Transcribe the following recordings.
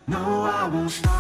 No, I won't stop.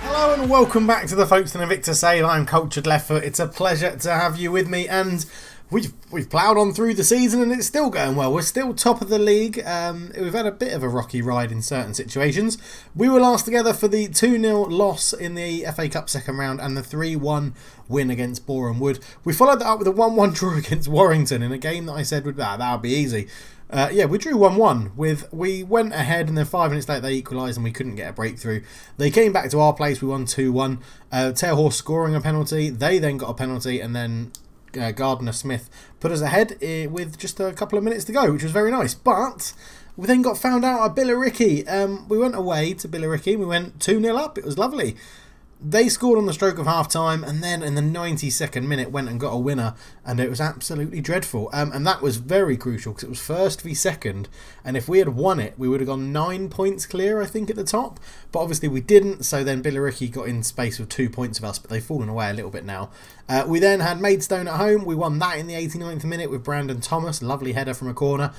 Hello and welcome back to the Folkestone Invicta save. I'm Cultured Leftfoot. It's a pleasure to have you with me, and we've ploughed on through the season and it's still going well. We're still top of the league. We've had a bit of a rocky ride in certain situations. We were last together for the 2-0 loss in the FA Cup second round and the 3-1 win against Boreham Wood. We followed that up with a 1-1 draw against Warrington in a game that I said that would be easy. We drew 1-1 we went ahead and then 5 minutes later they equalised and we couldn't get a breakthrough. They came back to our place, we won 2-1. Tailhorse scoring a penalty, they then got a penalty, and then Gardner Smith put us ahead with just a couple of minutes to go, which was very nice. But we then got found out at Billericay. We went away to Billericay, we went 2-0 up, it was lovely. They scored on the stroke of half time and then in the 92nd minute went and got a winner, and it was absolutely dreadful. And that was very crucial because it was first v second, and if we had won it we would have gone 9 points clear, I think, at the top, but obviously we didn't, so then Billericay got in space with 2 points of us, but they've fallen away a little bit now. We then had Maidstone at home. We won that in the 89th minute with Brandon Thomas, lovely header from a corner.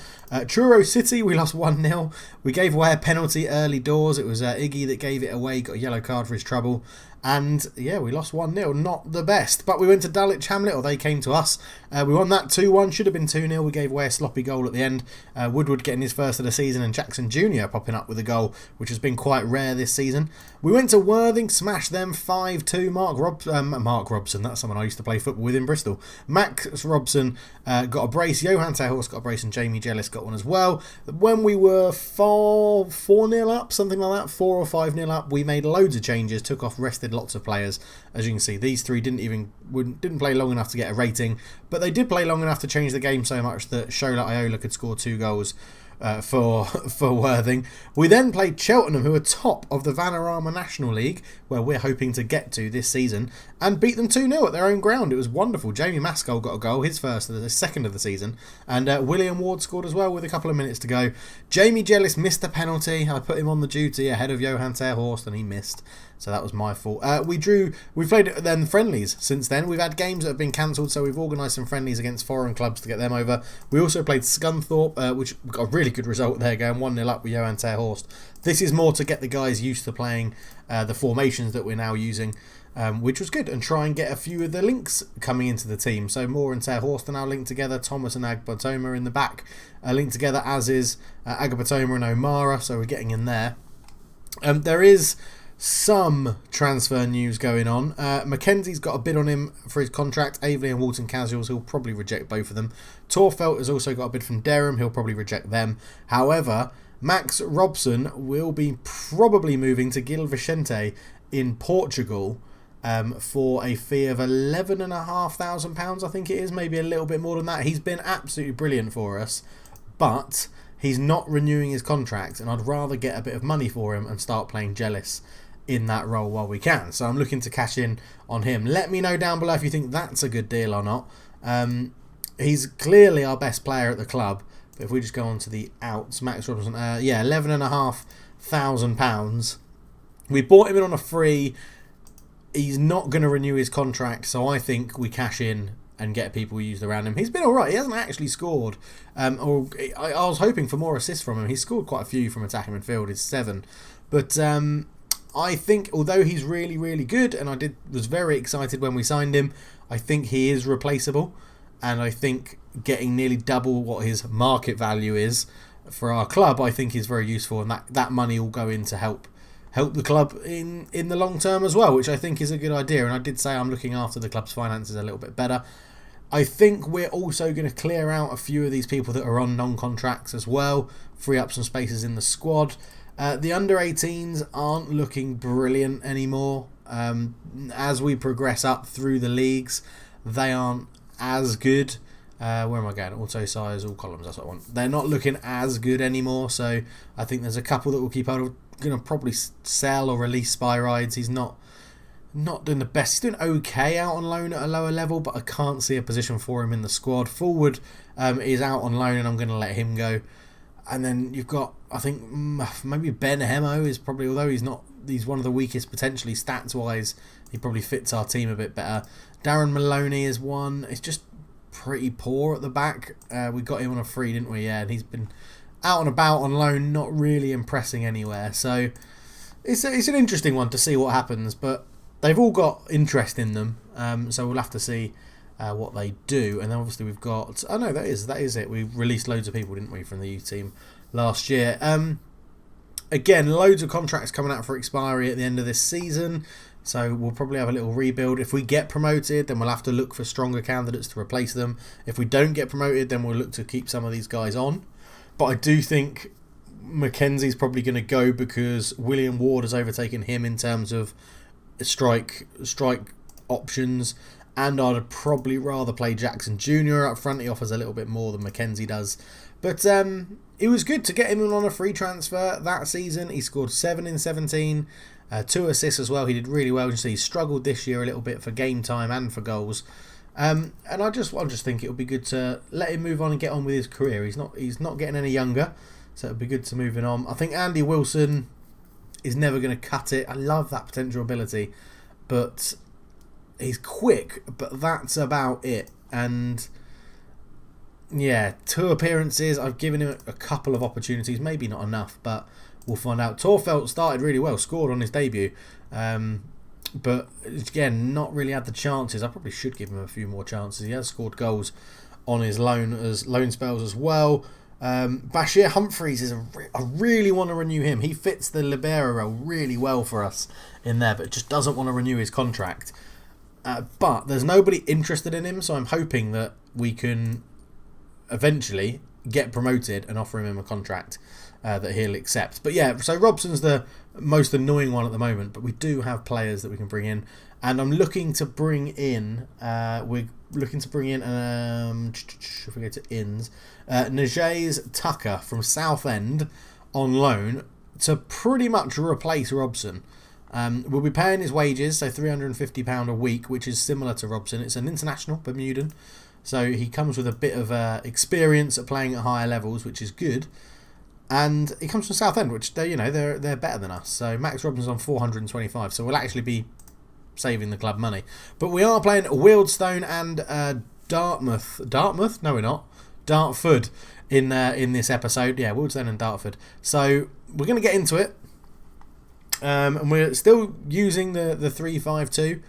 Truro City, we lost 1-0. We gave away a penalty early doors. It was Iggy that gave it away, got a yellow card for his trouble. And yeah, we lost 1-0, not the best. But we went to Dulwich Hamlet, or they came to us. We won that 2-1, should have been 2-0. We gave away a sloppy goal at the end. Woodward getting his first of the season and Jackson Jr. popping up with a goal, which has been quite rare this season. We went to Worthing, smashed them 5-2. Mark Robson, that's someone I used to play football with in Bristol. Max Robson got a brace, Johan Terhorst got a brace, and Jamie Jellis got one as well. When we were 4-0 up, something like that, 4 or 5-0 up, we made loads of changes, took off, rested lots of players. As you can see, these three didn't play long enough to get a rating, but they did play long enough to change the game so much that Shola Iola could score 2 goals for Worthing. We then played Cheltenham, who are top of the Vanarama National League, where we're hoping to get to this season, and beat them 2-0 at their own ground. It was wonderful. Jamie Maskell got a goal, his first, the second of the season, and William Ward scored as well with a couple of minutes to go. Jamie Jellis missed a penalty. I put him on the duty ahead of Johan Terhorst and he missed, so that was my fault. We played then friendlies since then. We've had games that have been cancelled, so we've organised some friendlies against foreign clubs to get them over. We also played Scunthorpe, which got a really good result there, going 1-0 up with Johan Terhorst. This is more to get the guys used to playing the formations that we're now using, which was good, and try and get a few of the links coming into the team. So Moore and Terhorst are now linked together. Thomas and Agbatoma in the back are linked together, as is Agbatoma and O'Mara, so we're getting in there. There is some transfer news going on. Mackenzie's got a bid on him for his contract. Aveley and Walton Casuals, he'll probably reject both of them. Torfelt has also got a bid from Derham, he'll probably reject them. However, Max Robson will be probably moving to Gil Vicente in Portugal for a fee of £11,500, I think it is, maybe a little bit more than that. He's been absolutely brilliant for us, but he's not renewing his contract, and I'd rather get a bit of money for him and start playing Jellis in that role while we can. So I'm looking to cash in on him. Let me know down below if you think that's a good deal or not. He's clearly our best player at the club, but if we just go on to the outs, Max Robinson, £11,500. We bought him in on a free. He's not going to renew his contract, so I think we cash in and get people used around him. He's been alright. He hasn't actually scored. I was hoping for more assists from him. He's scored quite a few from attacking midfield. It's 7. But I think, although he's really, really good, and I was very excited when we signed him, I think he is replaceable. And I think getting nearly double what his market value is for our club, I think is very useful. And that money will go in to help the club in the long term as well, which I think is a good idea. And I did say I'm looking after the club's finances a little bit better. I think we're also going to clear out a few of these people that are on non-contracts as well, free up some spaces in the squad. The under-18s aren't looking brilliant anymore. As we progress up through the leagues, they aren't as good. Where am I going? Auto size, all columns, that's what I want. They're not looking as good anymore, so I think there's a couple that will keep out of. Going to probably sell or release Spy Rides. He's not doing the best. He's doing okay out on loan at a lower level, but I can't see a position for him in the squad. Forward is out on loan, and I'm going to let him go. And then you've got, I think, maybe Ben Hemo is probably, although he's one of the weakest potentially stats wise, he probably fits our team a bit better. Darren Maloney is one. It's just pretty poor at the back. We got him on a free, didn't we? Yeah, and he's been out and about on loan, not really impressing anywhere. So it's an interesting one to see what happens, but they've all got interest in them. So we'll have to see what they do. And then obviously we've got... Oh no, that is it. We released loads of people, didn't we, from the youth team last year. Again, loads of contracts coming out for expiry at the end of this season. So we'll probably have a little rebuild. If we get promoted, then we'll have to look for stronger candidates to replace them. If we don't get promoted, then we'll look to keep some of these guys on. But I do think Mackenzie's probably going to go because William Ward has overtaken him in terms of strike options. And I'd probably rather play Jackson Jr. up front. He offers a little bit more than Mackenzie does. But it was good to get him on a free transfer that season. He scored 7 in 17. 2 assists as well. He did really well. So he struggled this year a little bit for game time and for goals. And I just think it would be good to let him move on and get on with his career. He's not getting any younger, so it would be good to move him on. I think Andy Wilson is never going to cut it. I love that potential ability, but he's quick. But that's about it. And yeah, 2 appearances. I've given him a couple of opportunities, maybe not enough, but we'll find out. Torfelt started really well, scored on his debut, but again, not really had the chances. I probably should give him a few more chances. He has scored goals on his loan spells as well. Bashir Humphreys is I really want to renew him. He fits the libero role really well for us in there, but just doesn't want to renew his contract. But there's nobody interested in him, so I'm hoping that we can eventually get promoted and offer him a contract that he'll accept. But yeah, so Robson's the most annoying one at the moment, but we do have players that we can bring in, and I'm looking to bring in if we go to ins, Najez Tucker from Southend on loan to pretty much replace Robson. We'll be paying his wages, so £350 a week, which is similar to Robson. It's an international Bermudan, so he comes with a bit of experience at playing at higher levels, which is good. And he comes from Southend, which they're better than us. So Max Robinson's on 425, so we'll actually be saving the club money. But we are playing Wealdstone and Dartmouth. Dartmouth? No, we're not. Dartford in this episode. Yeah, Wealdstone and Dartford. So we're going to get into it. And we're still using the 3-5-2,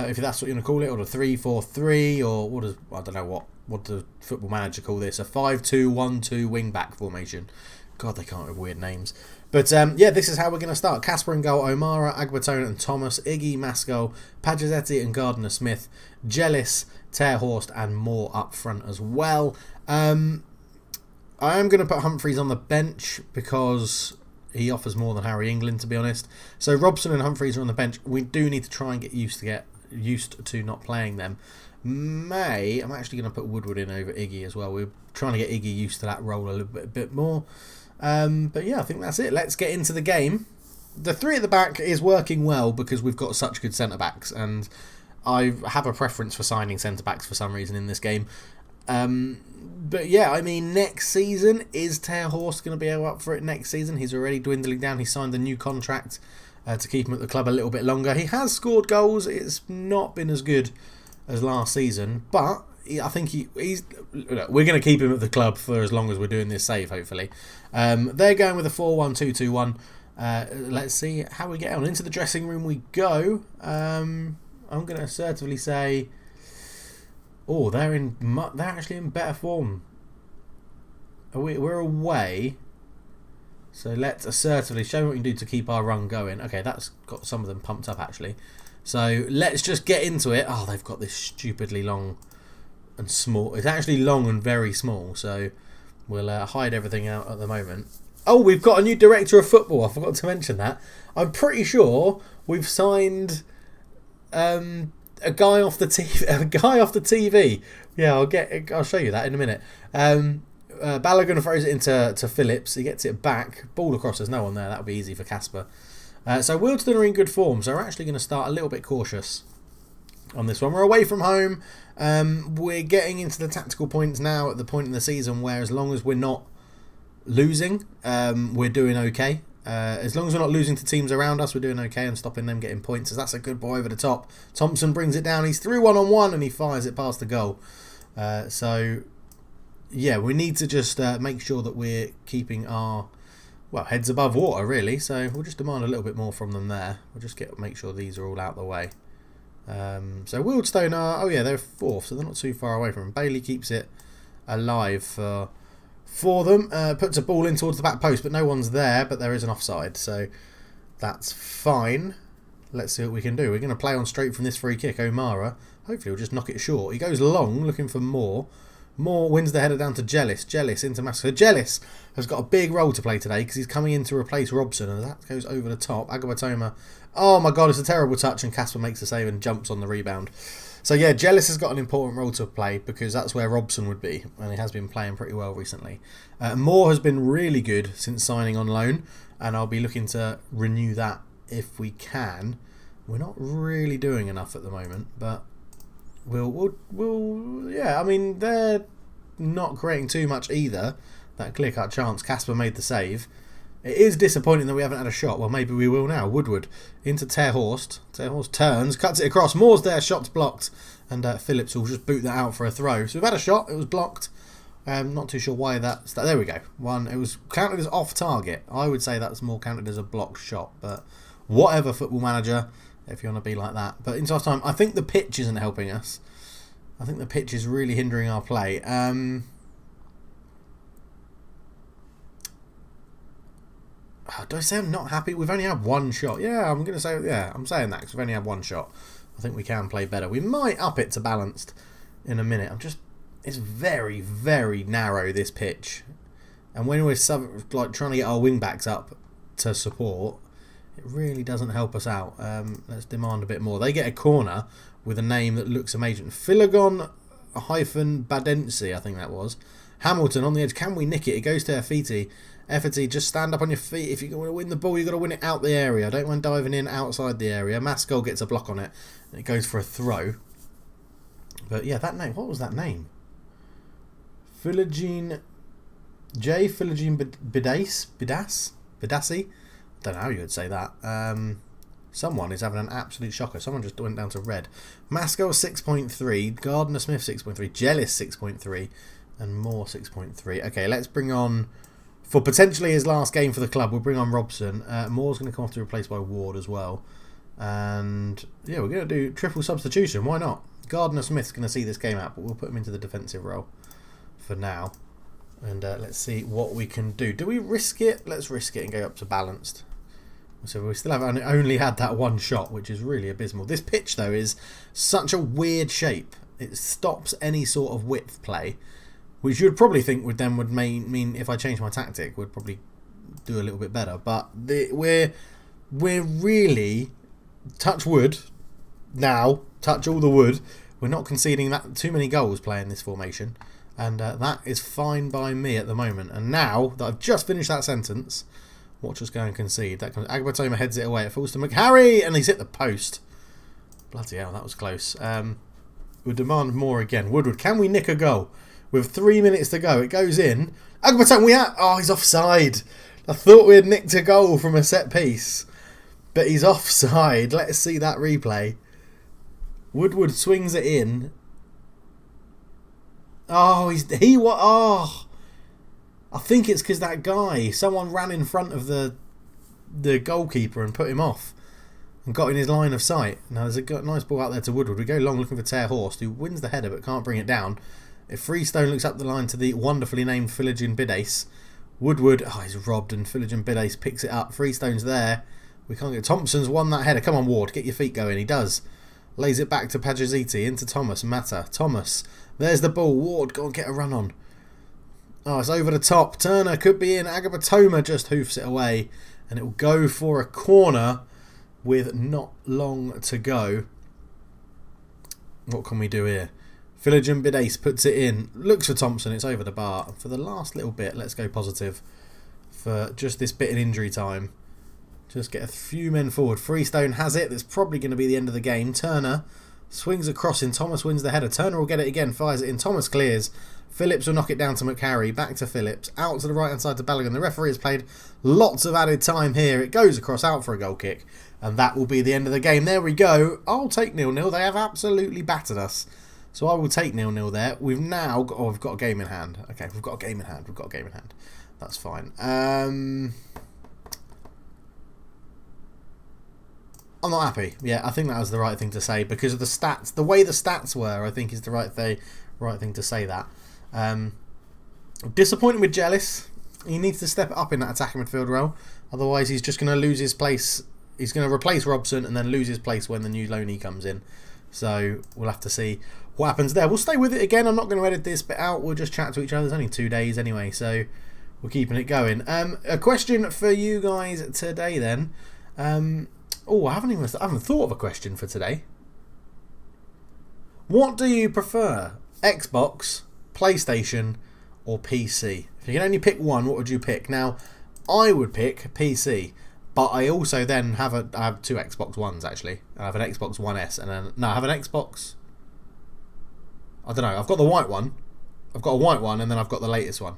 if that's what you want to call it, or the 3-4-3, or I don't know what the Football Manager call this, a 5-2-1-2 wing-back formation. God, they can't have weird names. But yeah, this is how we're going to start. Casper and goal, O'Mara, Agbatone and Thomas, Iggy, Masco, Pagizetti and Gardner-Smith, Jellis, Terhorst and Moore up front as well. I am going to put Humphreys on the bench because he offers more than Harry England, to be honest. So Robson and Humphreys are on the bench. We do need to try and get used to not playing them. I'm actually going to put Woodward in over Iggy as well. We're trying to get Iggy used to that role a bit more. But yeah, I think that's it. Let's get into the game. The 3 at the back is working well because we've got such good centre-backs, and I have a preference for signing centre-backs for some reason in this game. But yeah, I mean, next season, is Terhorst going to be up for it next season? He's already dwindling down. He signed a new contract to keep him at the club a little bit longer. He has scored goals. It's not been as good as last season, but I think he's. Look, we're going to keep him at the club for as long as we're doing this save, hopefully. They're going with a 4-1-2-2-1. Let's see how we get on. Into the dressing room we go. I'm going to assertively say, they're actually in better form. We're away, so let's assertively show what we can do to keep our run going. Okay, that's got some of them pumped up actually. So let's just get into it. Oh, they've got this stupidly long and small. It's actually long and very small, so we'll hide everything out at the moment. Oh, we've got a new director of football. I forgot to mention that. I'm pretty sure we've signed a guy off the TV. Yeah, I'll show you that in a minute. Balogun throws it into Phillips. He gets it back. Ball across. There's no one there. That'll be easy for Casper. So Wealdstone are in good form. So we're actually going to start a little bit cautious on this one. We're away from home. We're getting into the tactical points now at the point in the season where as long as we're not losing, we're doing okay. As long as we're not losing to teams around us, we're doing okay and stopping them getting points. So that's a good ball over the top. Thompson brings it down. He's through 1-on-1 and he fires it past the goal. So, yeah, we need to just make sure that we're keeping our heads above water, really. So we'll just demand a little bit more from them there. We'll just make sure these are all out the way. So Wealdstone are, they're fourth, so they're not too far away from them. Bailey keeps it alive for them. Puts a ball in towards the back post, but no one's there, but there is an offside, so that's fine. Let's see what we can do. We're going to play on straight from this free kick. O'Mara, hopefully he'll just knock it short. He goes long, looking for Moore. Moore wins the header down to Jellis. Jellis into Massacre. Jellis has got a big role to play today because he's coming in to replace Robson, and that goes over the top. Agabatoma, oh my god, it's a terrible touch, and Casper makes the save and jumps on the rebound. So yeah, Jellis has got an important role to play because that's where Robson would be, and he has been playing pretty well recently. Moore has been really good since signing on loan, and I'll be looking to renew that if we can. We're not really doing enough at the moment, but we'll yeah, I mean, they're not creating too much either. That clear-cut chance, Casper made the save. It is disappointing that we haven't had a shot. Well, maybe we will now. Woodward into Terhorst. Terhorst turns, cuts it across. Moore's there, shot's blocked. And Phillips will just boot that out for a throw. So we've had a shot, it was blocked. Not too sure why that's... There we go. One, it was counted as off target. I would say that's more counted as a blocked shot. But whatever, Football Manager, if you want to be like that. But in half time, I think the pitch isn't helping us. I think the pitch is really hindering our play. Do I say I'm not happy? We've only had one shot. Yeah, I'm going to say, I'm saying that because we've only had one shot. I think we can play better. We might up it to balanced in a minute. It's very, very narrow, this pitch. And when we're trying to get our wing backs up to support, it really doesn't help us out. Let's demand a bit more. They get a corner with a name that looks amazing. Philogon-Badensi, I think that was. Hamilton on the edge. Can we nick it? It goes to Efiti. Efiti, just stand up on your feet. If you want to win the ball, you've got to win it out the area. Don't mind diving in outside the area. Maskell gets a block on it. And it goes for a throw. But yeah, that name. What was that name? Philogene Bidassi? I don't know how you would say that. Someone is having an absolute shocker. Someone just went down to red. Maskell 6.3. Gardner Smith 6.3. Jellis 6.3. And Moore 6.3. Okay, let's bring on... For potentially his last game for the club, we'll bring on Robson. Moore's going to come off to be replaced by Ward as well. And yeah, we're going to do triple substitution. Why not? Gardner Smith's going to see this game out, but we'll put him into the defensive role for now. And let's see what we can do. Do we risk it? Let's risk it and go up to balanced. So we still have only had that one shot, which is really abysmal. This pitch, though, is such a weird shape. It stops any sort of width play, which you would probably think would mean if I change my tactic, would probably do a little bit better. But we're really, touch wood now, touch all the wood. We're not conceding that too many goals playing this formation, and that is fine by me at the moment. And now that I've just finished that sentence, watch us go and concede. That comes. Agbatoma heads it away. It falls to McHarry, and he's hit the post. Bloody hell, that was close. We'll demand more again. Woodward, can we nick a goal? With 3 minutes to go, it goes in. Agbatoma, oh, he's offside. I thought we had nicked a goal from a set piece, but he's offside. Let's see that replay. Woodward swings it in. Oh, I think it's because that guy, someone ran in front of the goalkeeper and put him off and got in his line of sight. Now there's a nice ball out there to Woodward. We go long looking for Terhorst, who wins the header but can't bring it down. If Freestone looks up the line to the wonderfully named Philogene Bidace, Woodward, he's robbed, and Philogene Bidace picks it up. Freestone's there. We can't get... Thompson's won that header. Come on, Ward, get your feet going. He does. Lays it back to Pajaziti, into Thomas. Mata. Thomas. There's the ball. Ward, go and get a run on. Oh, it's over the top. Turner could be in. Agbatoma just hoofs it away, and it will go for a corner with not long to go. What can we do here? Philogene Bidace puts it in, looks for Thompson, it's over the bar. For the last little bit, let's go positive for just this bit in injury time. Just get a few men forward. Freestone has it, that's probably going to be the end of the game. Turner swings across in, Thomas wins the header. Turner will get it again, fires it in, Thomas clears. Phillips will knock it down to McHarry, back to Phillips, out to the right hand side to Balogun. The referee has played lots of added time here. It goes across, out for a goal kick, and that will be the end of the game. There we go. I'll take 0-0. They have absolutely battered us. So I will take 0-0 there. We've now got, we've got a game in hand. Okay, we've got a game in hand. We've got a game in hand. That's fine. I'm not happy. Yeah, I think that was the right thing to say because of the stats. The way the stats were, I think is the right thing to say that. Disappointed with Jealous. He needs to step it up in that attacking midfield role. Otherwise, he's just going to lose his place. He's going to replace Robson and then lose his place when the new loanee comes in. So we'll have to see what happens there. We'll stay with it again. I'm not going to edit this bit out. We'll just chat to each other. It's only 2 days anyway, so we're keeping it going. A question for you guys today then. Oh, I haven't thought of a question for today. What do you prefer? Xbox, PlayStation, or PC? If you can only pick one, what would you pick? Now, I would pick PC, but I also then have I have 2 Xbox Ones actually. I have an Xbox One S and I have an Xbox. I don't know. I've got the white one. I've got a white one, and then I've got the latest one.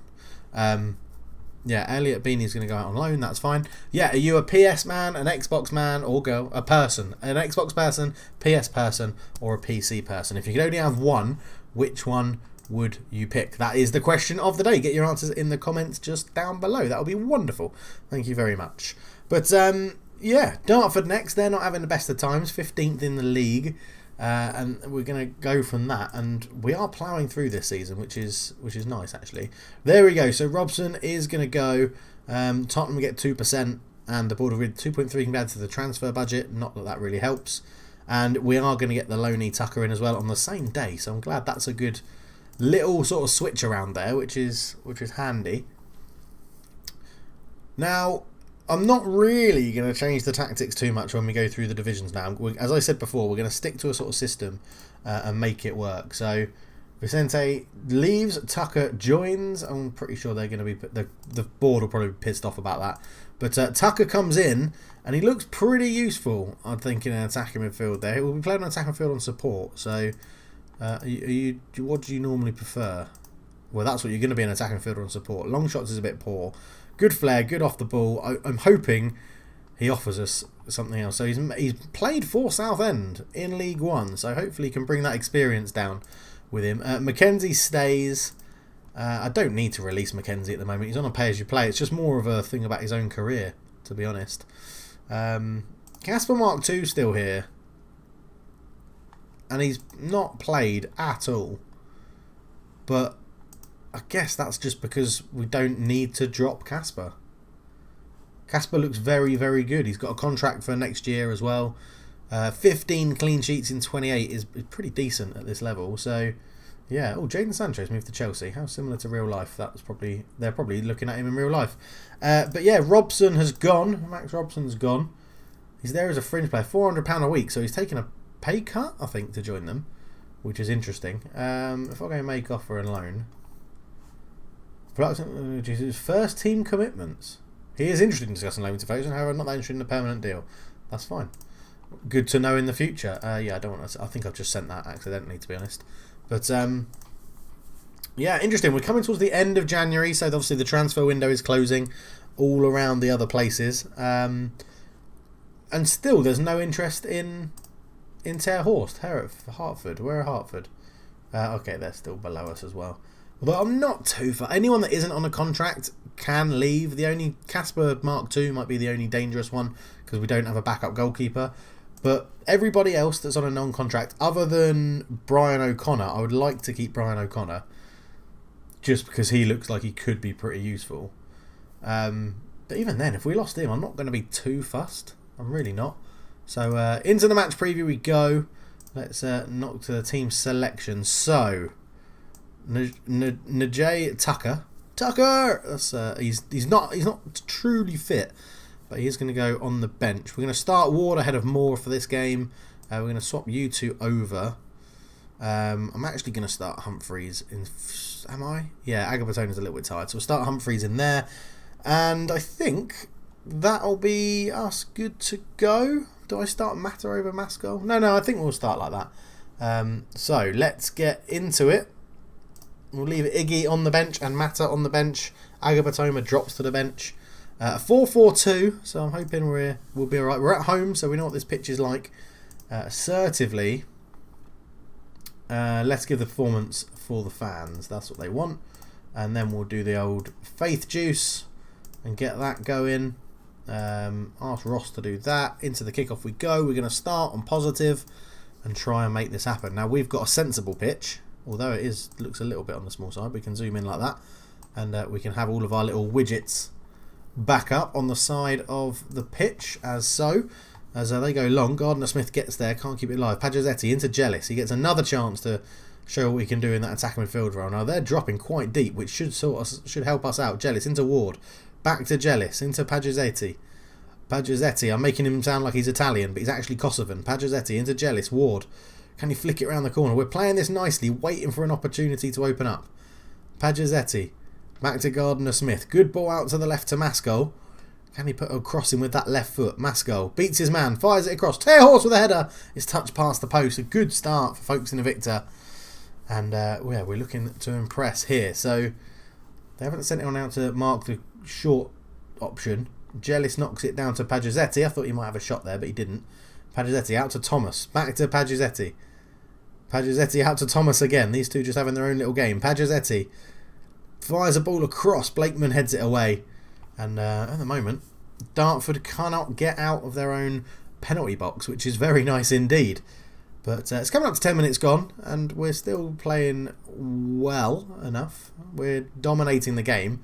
Yeah, Elliot Beanie's going to go out on loan. That's fine. Yeah, are you a PS man, an Xbox man, or girl, a person, an Xbox person, PS person, or a PC person? If you could only have one, which one would you pick? That is the question of the day. Get your answers in the comments just down below. That would be wonderful. Thank you very much. But yeah, Dartford next. They're not having the best of times. 15th in the league. And we're going to go from that, and we are ploughing through this season, which is nice actually. There we go. So Robson is going to go. Tottenham get 2%, and the board agreed 2.3 compared to the transfer budget. Not that really helps. And we are going to get the loanee Tucker in as well on the same day. So I'm glad that's a good little sort of switch around there, which is handy. Now, I'm not really going to change the tactics too much when we go through the divisions now. As I said before, we're going to stick to a sort of system and make it work. So Vicente leaves, Tucker joins. I'm pretty sure they're going to be... The board will probably be pissed off about that. But Tucker comes in, and he looks pretty useful, I think, in an attacking midfield there. We'll be playing an attacking midfield on support. So what do you normally prefer? Well, that's what you're going to be, an attacking midfielder on support. Long shots is a bit poor. Good flair, good off the ball. I'm hoping he offers us something else. So he's played for Southend in League One, so hopefully he can bring that experience down with him. Mackenzie stays. I don't need to release Mackenzie at the moment. He's on a pay-as-you-play. It's just more of a thing about his own career, to be honest. Casper Mark II still here, and he's not played at all. But I guess that's just because we don't need to drop Casper. Casper looks very, very good. He's got a contract for next year as well. 15 clean sheets in 28 is pretty decent at this level. So, yeah. Oh, Jadon Sancho's moved to Chelsea. How similar to real life. They're probably looking at him in real life. But yeah, Robson has gone. Max Robson's gone. He's there as a fringe player. £400 a week. So he's taken a pay cut, I think, to join them, which is interesting. If I go make offer and loan... Jesus, first team commitments. He is interested in discussing loan to Folkestone, however, not that interested in a permanent deal. That's fine. Good to know in the future. Yeah, I don't want to. I think I've just sent that accidentally, to be honest. But yeah, interesting. We're coming towards the end of January, so obviously the transfer window is closing all around the other places. And still, there's no interest in Terhorst, Hartford. Where are Hartford? Okay, they're still below us as well. Although I'm not too far. Anyone that isn't on a contract can leave. The only Casper Mark II might be the only dangerous one because we don't have a backup goalkeeper. But everybody else that's on a non-contract, other than Brian O'Connor, I would like to keep Brian O'Connor just because he looks like he could be pretty useful. But even then, if we lost him, I'm not going to be too fussed. I'm really not. So into the match preview we go. Let's knock to the team selection. So Najay Tucker. That's he's not truly fit, but he's going to go on the bench. We're going to start Ward ahead of Moore for this game. We're going to swap you two over. I'm actually going to start Humphreys in. Am I? Yeah, Agabatona's a little bit tired, so we'll start Humphreys in there, and I think that'll be us good to go. Do I start Mata over Maskell? No, I think we'll start like that. So let's get into it. We'll leave Iggy on the bench and Mata on the bench. Agabatoma drops to the bench. 4-4-2, so I'm hoping we'll be alright. We're at home, so we know what this pitch is like. Assertively, Let's give the performance for the fans. That's what they want. And then we'll do the old faith juice and get that going. Ask Ross to do that. Into the kickoff we go. We're going to start on positive and try and make this happen. Now we've got a sensible pitch, although it looks a little bit on the small side. We can zoom in like that, and we can have all of our little widgets back up on the side of the pitch as so. As they go long, Gardner Smith gets there, can't keep it live. Pagliasetti into Jealous. He gets another chance to show what we can do in that attacking midfield role. Now they're dropping quite deep, which should help us out. Jealous into Ward, back to Jealous, into Pagliasetti. Pagliasetti, I'm making him sound like he's Italian, but he's actually Kosovan. Pagliasetti into Jealous, Ward. Can he flick it around the corner? We're playing this nicely, waiting for an opportunity to open up. Pagliasetti, back to Gardner Smith. Good ball out to the left to Mascol. Can he put a crossing with that left foot? Mascol beats his man, fires it across. Tearhorse with a header. It's touched past the post. A good start for Folkestone Invicta. And yeah, we're looking to impress here. So they haven't sent anyone out to mark the short option. Jealous knocks it down to Pagliasetti. I thought he might have a shot there, but he didn't. Pagliasetti out to Thomas. Back to Pagliasetti. Pagliasetti out to Thomas again. These two just having their own little game. Pagliasetti fires a ball across. Blakeman heads it away. And at the moment, Dartford cannot get out of their own penalty box, which is very nice indeed. But it's coming up to 10 minutes gone, and we're still playing well enough. We're dominating the game.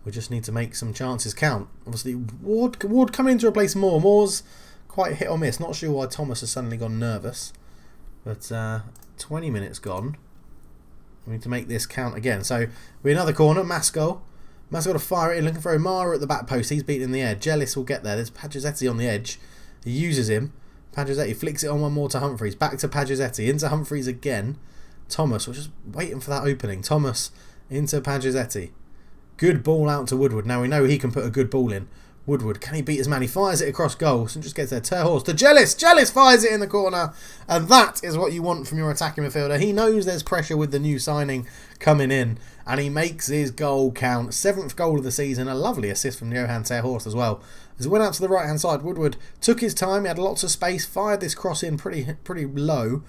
We just need to make some chances count. Obviously, Ward coming in to replace Moore. Moore's quite hit or miss. Not sure why Thomas has suddenly gone nervous. But 20 minutes gone. We need to make this count again. So we're another corner. Mascol got to fire it in, looking for O'Mara at the back post. He's beaten in the air. Jealous will get there. There's Pagliasetti on the edge. He uses him. Pagliasetti flicks it on one more to Humphreys. Back to Pagliasetti. Into Humphreys again. Thomas, we're just waiting for that opening. Thomas into Pagliasetti. Good ball out to Woodward. Now we know he can put a good ball in. Woodward, can he beat his man? He fires it across goal. And just gets there. Tearhorse to Jealous. Jealous fires it in the corner. And that is what you want from your attacking midfielder. He knows there's pressure with the new signing coming in. And he makes his goal count. 7th goal of the season. A lovely assist from Johan Tearhorse as well. As it went out to the right hand side, Woodward took his time. He had lots of space. Fired this cross in pretty low.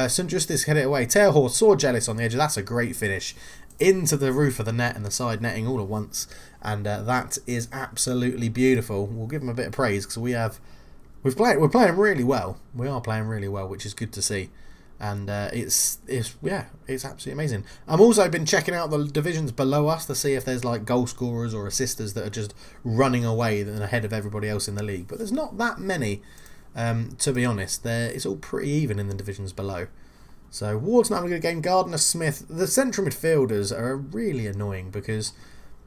St Justice headed it away. Tearhorse saw Jealous on the edge. That's a great finish. Into the roof of the net and the side netting all at once. And that is absolutely beautiful. We'll give him a bit of praise because we're playing really well. We are playing really well, which is good to see. And it's absolutely amazing. I've also been checking out the divisions below us to see if there's like goal scorers or assisters that are just running away and ahead of everybody else in the league. But there's not that many, to be honest. It's all pretty even in the divisions below. So Ward's not having a good game. Gardner Smith, the central midfielders are really annoying because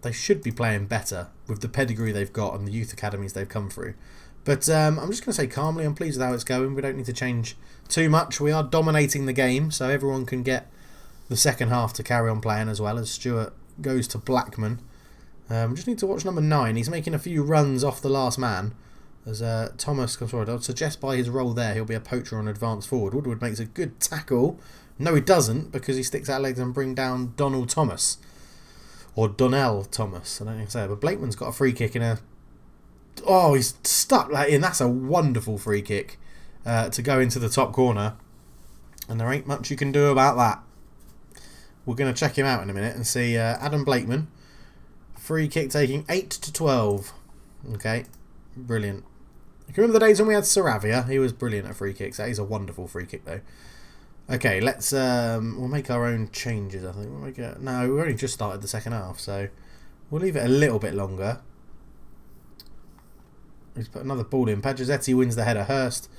they should be playing better with the pedigree they've got and the youth academies they've come through. But I'm just going to say calmly, I'm pleased with how it's going. We don't need to change too much. We are dominating the game, so everyone can get the second half to carry on playing as well as Stewart goes to Blackman. We just need to watch number 9. He's making a few runs off the last man. As Thomas comes forward, I'd suggest by his role there he'll be a poacher on advance forward. Woodward makes a good tackle. No, he doesn't, because he sticks out legs and brings down Donald Thomas. Or Donnell Thomas, I don't know how to say it. But Blakeman's got a free kick in a... Oh, he's stuck that in. That's a wonderful free kick to go into the top corner. And there ain't much you can do about that. We're going to check him out in a minute and see Adam Blakeman. Free kick taking 8-12. Okay, brilliant. You can remember the days when we had Saravia? He was brilliant at free kicks. That is a wonderful free kick, though. Okay, let's... we'll make our own changes, I think. No, we've only just started the second half, so... We'll leave it a little bit longer. Let's put another ball in. Pagliasetti wins the header. Hurst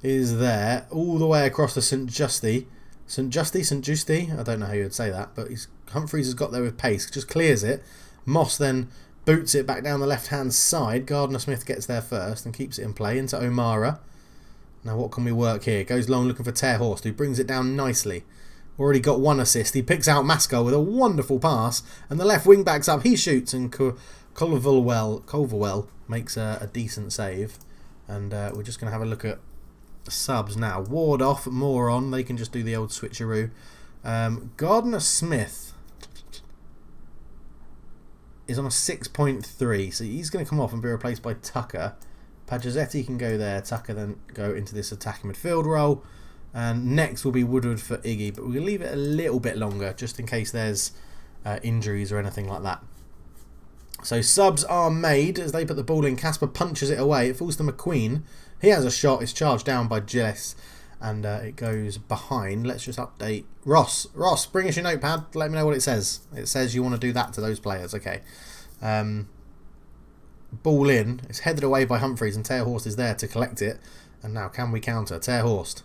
is there. All the way across to St Justy. St Justy? I don't know how you would say that, but Humphreys has got there with pace. Just clears it. Moss then boots it back down the left-hand side. Gardner Smith gets there first and keeps it in play into O'Mara. Now what can we work here? Goes long looking for Tearhorse, who brings it down nicely. Already got one assist. He picks out Mascol with a wonderful pass. And the left wing backs up. He shoots and Culverwell makes a decent save. And we're just going to have a look at subs now. Ward off, Moore on. They can just do the old switcheroo. Gardner Smith is on a 6.3, so he's going to come off and be replaced by Tucker. Pagliasetti can go there. Tucker then go into this attacking midfield role. And next will be Woodward for Iggy, but we'll leave it a little bit longer just in case there's injuries or anything like that. So subs are made as they put the ball in. Casper punches it away. It falls to McQueen. He has a shot. It's charged down by Gillis. And it goes behind. Let's just update Ross. Ross, bring us your notepad. Let me know what it says. It says you want to do that to those players. Okay. Ball in. It's headed away by Humphreys and Terhorst is there to collect it. And now can we counter? Terhorst.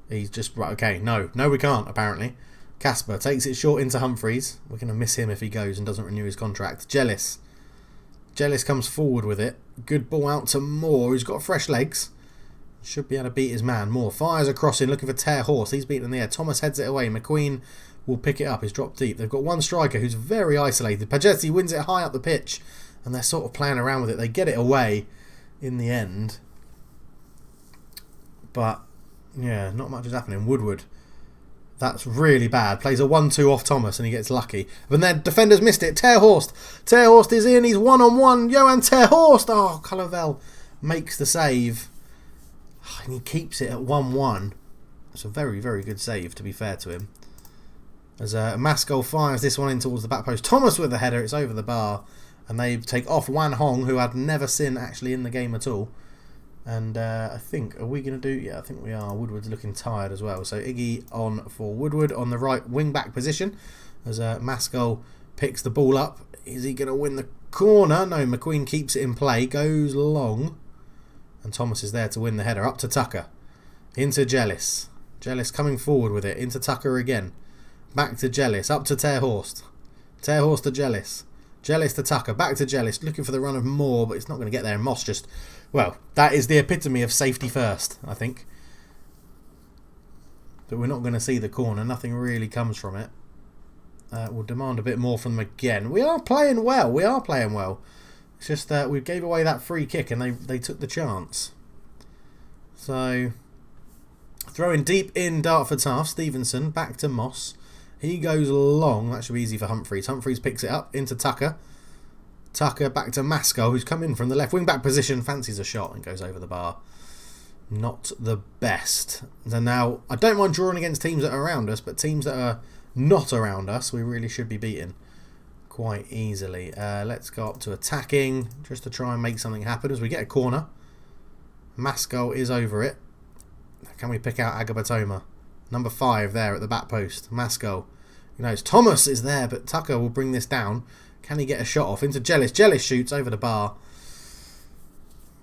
He's just... Right, okay. No, we can't, apparently. Casper takes it short into Humphreys. We're going to miss him if he goes and doesn't renew his contract. Jellis. Jellis comes forward with it. Good ball out to Moore, who's got fresh legs. Should be able to beat his man. Moore fires a cross in, looking for Terhorst. He's beaten in the air. Thomas heads it away. McQueen will pick it up. He's dropped deep. They've got one striker who's very isolated. Pagetti wins it high up the pitch. And they're sort of playing around with it. They get it away in the end. But, yeah, not much is happening. Woodward. That's really bad. Plays a 1-2 off Thomas and he gets lucky. But then defenders missed it. Terhorst. Terhorst is in. He's one-on-one. Johan Terhorst. Oh, Cullervell makes the save. And he keeps it at 1-1. It's a very, very good save, to be fair to him. As Maskell fires this one in towards the back post. Thomas with the header. It's over the bar. And they take off Wan Hong, who had never seen actually in the game at all. And I think, are we going to do... Yeah, I think we are. Woodward's looking tired as well. So Iggy on for Woodward on the right wing-back position. As Maskell picks the ball up. Is he going to win the corner? No, McQueen keeps it in play. Goes long. And Thomas is there to win the header. Up to Tucker. Into Jellis. Jellis coming forward with it. Into Tucker again. Back to Jellis. Up to Terhorst. Terhorst to Jellis. Jellis to Tucker. Back to Jellis. Looking for the run of Moore, but it's not going to get there. And Moss just... Well, that is the epitome of safety first, I think. But we're not going to see the corner. Nothing really comes from it. We'll demand a bit more from them again. We are playing well. We are playing well. It's just that we gave away that free kick and they took the chance. So, throwing deep in Dartford's half. Stevenson back to Moss. He goes long. That should be easy for Humphreys. Humphreys picks it up into Tucker. Tucker back to Maskell, who's come in from the left wing-back position. Fancies a shot and goes over the bar. Not the best. So now, I don't mind drawing against teams that are around us, but teams that are not around us, we really should be beating quite easily. Let's go up to attacking, just to try and make something happen as we get a corner. Maskell is over it. Can we pick out Agabatoma? Number 5 there at the back post. Maskell. You know, it's Thomas is there, but Tucker will bring this down. Can he get a shot off into Jellis? Jellis shoots over the bar.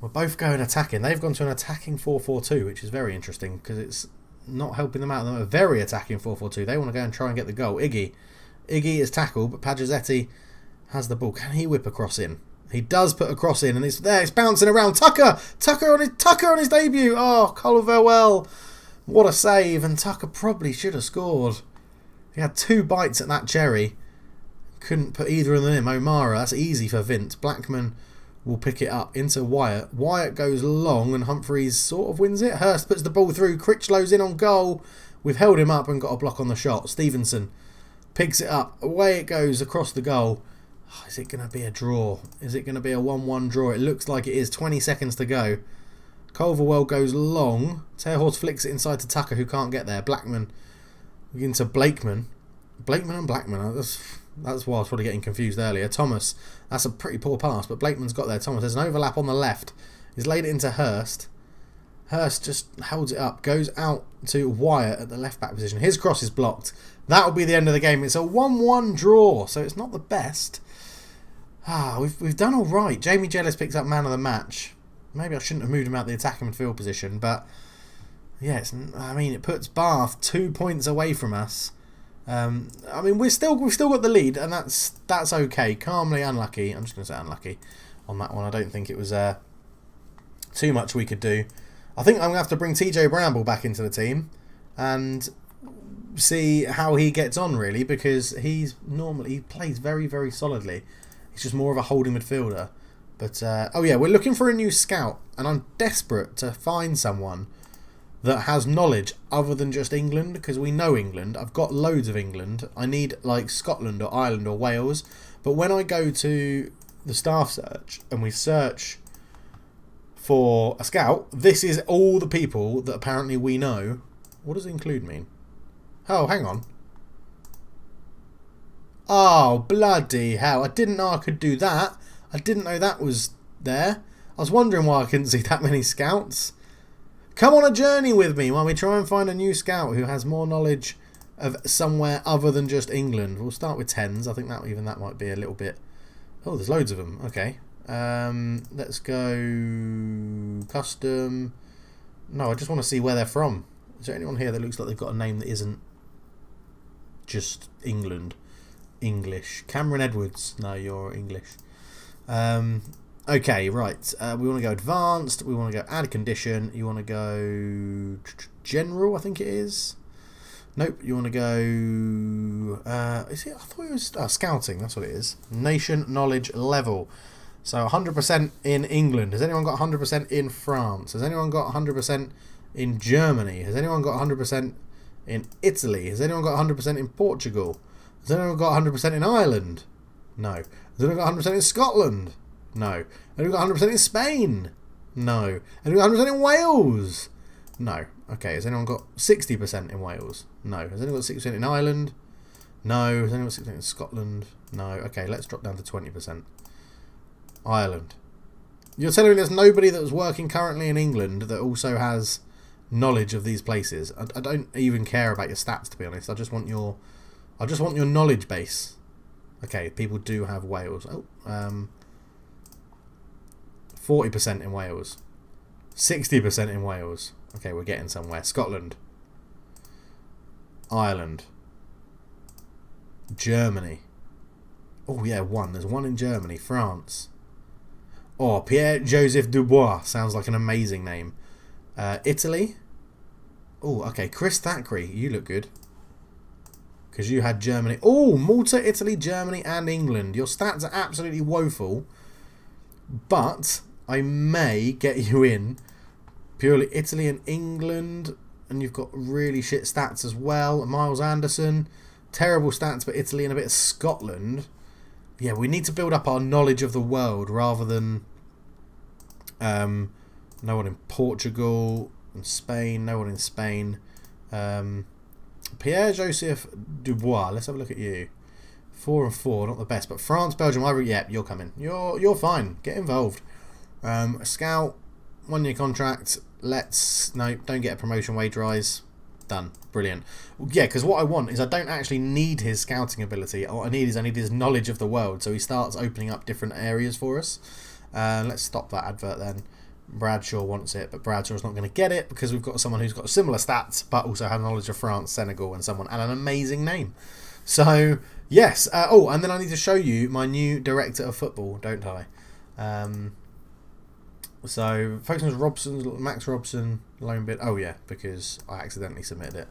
We're both going attacking. They've gone to an attacking 4-4-2, which is very interesting because it's not helping them out. They're very attacking 4-4-2. They want to go and try and get the goal. Iggy is tackled, but Pagezetti has the ball. Can he whip a cross in? He does put a cross in, and it's there. It's bouncing around. Tucker on his debut. Oh, Culverwell. What a save! And Tucker probably should have scored. He had 2 bites at that cherry. Couldn't put either of them in. O'Mara, that's easy for Vince. Blackman will pick it up into Wyatt. Wyatt goes long and Humphreys sort of wins it. Hurst puts the ball through. Critchlow's in on goal. We've held him up and got a block on the shot. Stevenson picks it up. Away it goes across the goal. Oh, is it going to be a draw? Is it going to be a 1-1 draw? It looks like it is. 20 seconds to go. Culverwell goes long. Terhorst flicks it inside to Tucker, who can't get there. Blackman into Blakeman. Blakeman and Blackman. That's why I was probably getting confused earlier. Thomas, that's a pretty poor pass, but Blakeman's got there. Thomas, there's an overlap on the left. He's laid it into Hurst. Hurst just holds it up, goes out to Wyatt at the left back position. His cross is blocked. That'll be the end of the game. It's a 1-1 draw, so it's not the best. We've done all right. Jamie Jellis picks up man of the match. Maybe I shouldn't have moved him out the attacking midfield position, but yeah, it puts Bath 2 points away from us. we've still got the lead, and that's okay. Calmly unlucky. I'm just going to say unlucky on that one. I don't think it was too much we could do. I think I'm going to have to bring TJ Bramble back into the team and see how he gets on, really, because he plays very, very solidly. He's just more of a holding midfielder. But, we're looking for a new scout, and I'm desperate to find someone that has knowledge other than just England, because we know England. I've got loads of England. I need, Scotland or Ireland or Wales. But when I go to the staff search and we search for a scout, this is all the people that apparently we know What does include mean? Oh, hang on. Oh, bloody hell. I didn't know I could do that. I didn't know that was there. I was wondering why I couldn't see that many scouts. Come on a journey with me while we try and find a new scout who has more knowledge of somewhere other than just England. We'll start with 10s. I think that might be a little bit... Oh, there's loads of them. Okay. Let's go... Custom... No, I just want to see where they're from. Is there anyone here that looks like they've got a name that isn't just England? English. Cameron Edwards. No, you're English. Okay, right. We want to go advanced. We want to go add condition. You want to go general, I think it is. Nope. You want to go... is it? I thought it was scouting. That's what it is. Nation knowledge level. So 100% in England. Has anyone got 100% in France? Has anyone got 100% in Germany? Has anyone got 100% in Italy? Has anyone got 100% in Portugal? Has anyone got 100% in Ireland? No. Has anyone got 100% in Scotland? No. Has anyone got 100% in Spain? No. Has anyone got 100% in Wales? No. Okay. Has anyone got 60% in Wales? No. Has anyone got 60% in Ireland? No. Has anyone got 60% in Scotland? No. Okay, let's drop down to 20%. Ireland. You're telling me there's nobody that's working currently in England that also has knowledge of these places? I don't even care about your stats, to be honest. I just want your knowledge base. Okay, people do have Wales. 40% in Wales. 60% in Wales. Okay, we're getting somewhere. Scotland. Ireland. Germany. Oh yeah, one. There's one in Germany. France. Oh, Pierre-Joseph Dubois. Sounds like an amazing name. Italy. Oh, okay. Chris Thackeray. You look good. Because you had Germany. Oh, Malta, Italy, Germany, and England. Your stats are absolutely woeful. But I may get you in purely Italy and England. And you've got really shit stats as well. Miles Anderson. Terrible stats for Italy and a bit of Scotland. Yeah, we need to build up our knowledge of the world rather than no one in Portugal and Spain. No one in Spain. Pierre-Joseph Dubois. Let's have a look at you. 4 and 4, not the best, but France, Belgium, Ivory. Yeah, you're coming. You're fine. Get involved. A scout, 1 year contract. No, don't get a promotion wage rise. Done. Brilliant. Yeah, because what I want is I don't actually need his scouting ability. What I need his knowledge of the world. So he starts opening up different areas for us. Let's stop that advert then. Bradshaw wants it, but Bradshaw's not going to get it because we've got someone who's got similar stats but also has knowledge of France, Senegal, and an amazing name. So yes. Oh, and then I need to show you my new director of football, don't I? So Folkestone Robson, Max Robson, loan bid. Oh yeah, because I accidentally submitted it.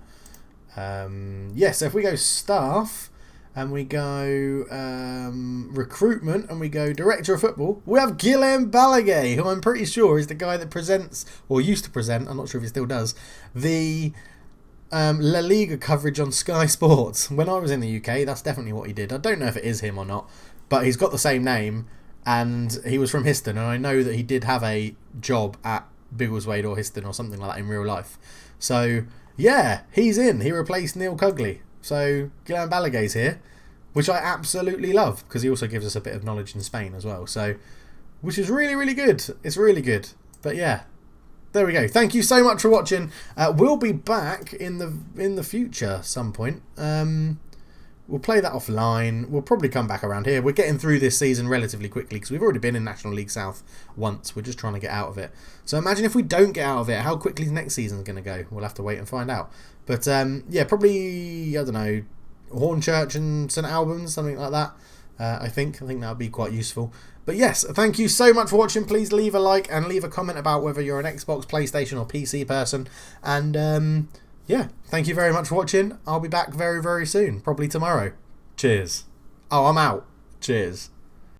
Yeah, so if we go staff and we go recruitment and we go director of football, we have Guillaume Balaguer, who I'm pretty sure is the guy that presents, or used to present, I'm not sure if he still does, the La Liga coverage on Sky Sports. When I was in the UK, that's definitely what he did. I don't know if it is him or not, but he's got the same name and he was from Histon, and I know that he did have a job at Biggleswade or Histon or something like that in real life. So yeah, he's in. He replaced Neil Cugley. So Guillaume Balaguer's here, which I absolutely love because he also gives us a bit of knowledge in Spain as well. So, which is really, really good. It's really good. But yeah, there we go. Thank you so much for watching. We'll be back in the future some point. We'll play that offline. We'll probably come back around here. We're getting through this season relatively quickly because we've already been in National League South once. We're just trying to get out of it. So imagine if we don't get out of it, how quickly the next season's going to go. We'll have to wait and find out. But yeah, probably, I don't know, Hornchurch and St Albans, something like that. I think that would be quite useful. But yes, thank you so much for watching. Please leave a like and leave a comment about whether you're an Xbox, PlayStation or PC person. And yeah, thank you very much for watching. I'll be back very, very soon, probably tomorrow. Cheers. Oh, I'm out. Cheers.